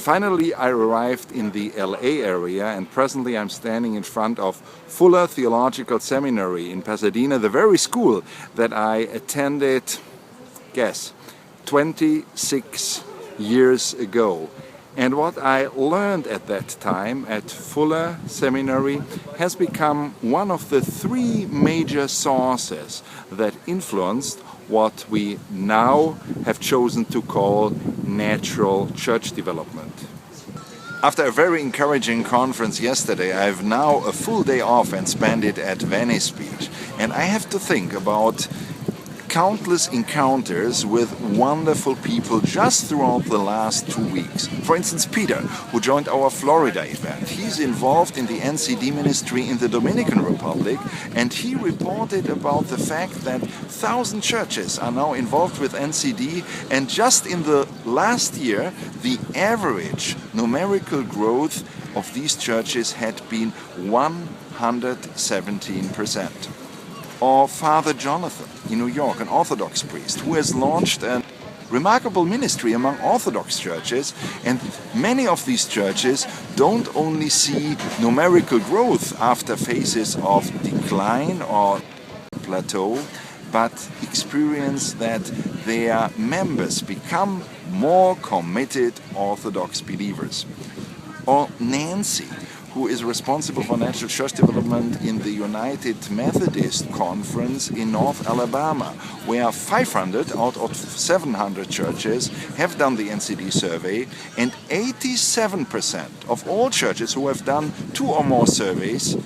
And finally I arrived in the LA area, and presently I'm standing in front of Fuller Theological Seminary in Pasadena, the very school that I attended, guess, 26 years ago. And what I learned at that time at Fuller Seminary has become one of the three major sources that influenced what we now have chosen to call natural church development. After a very encouraging conference yesterday, I have now a full day off and spend it at Venice Beach. And I have to think about countless encounters with wonderful people just throughout the last 2 weeks. For instance, Peter, who joined our Florida event. He's involved in the NCD ministry in the Dominican Republic, and he reported about the fact that 1,000 churches are now involved with NCD, and just in the last year, the average numerical growth of these churches had been 117%. Or Father Jonathan in New York, an Orthodox priest, who has launched a remarkable ministry among Orthodox churches, and many of these churches don't only see numerical growth after phases of decline or plateau, but experience that their members become more committed Orthodox believers. Or Nancy, who is responsible for natural church development in the United Methodist Conference in North Alabama, where 500 out of 700 churches have done the NCD survey, and 87% of all churches who have done 2 or more surveys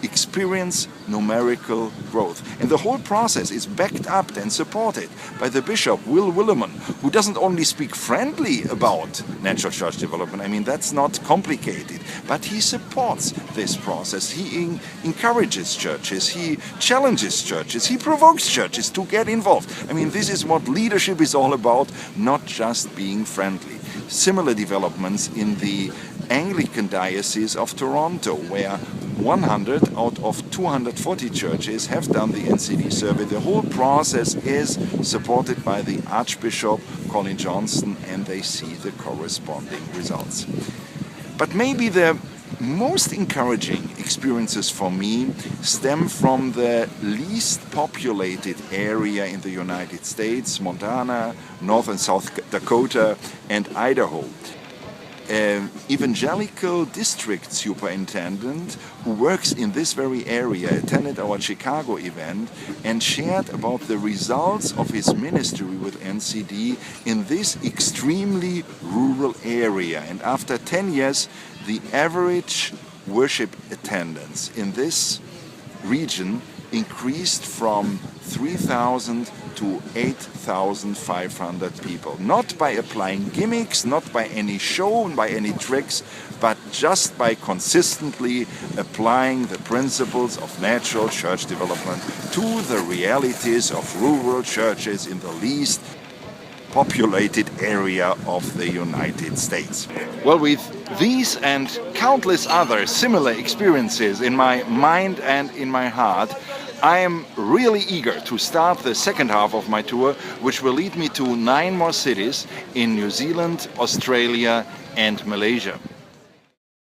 experience numerical growth. And the whole process is backed up and supported by the Bishop, Will Willimon, who doesn't only speak friendly about natural church development, I mean, that's not complicated, but he supports this process. He encourages churches, he challenges churches, he provokes churches to get involved. I mean, this is what leadership is all about, not just being friendly. Similar developments in the Anglican Diocese of Toronto, where 100 out of 240 churches have done the NCD survey. The whole process is supported by the Archbishop Colin Johnston, and they see the corresponding results. But maybe the most encouraging experiences for me stem from the least populated area in the United States, Montana, North and South Dakota, and Idaho. Evangelical district superintendent who works in this very area attended our Chicago event and shared about the results of his ministry with NCD in this extremely rural area. And after 10 years, the average worship attendance in this region increased from 3,000 to 8,500 people. Not by applying gimmicks, not by any show, by any tricks, but just by consistently applying the principles of natural church development to the realities of rural churches in the least populated area of the United States. Well, with these and countless other similar experiences in my mind and in my heart, I am really eager to start the second half of my tour, which will lead me to 9 more cities in New Zealand, Australia and Malaysia.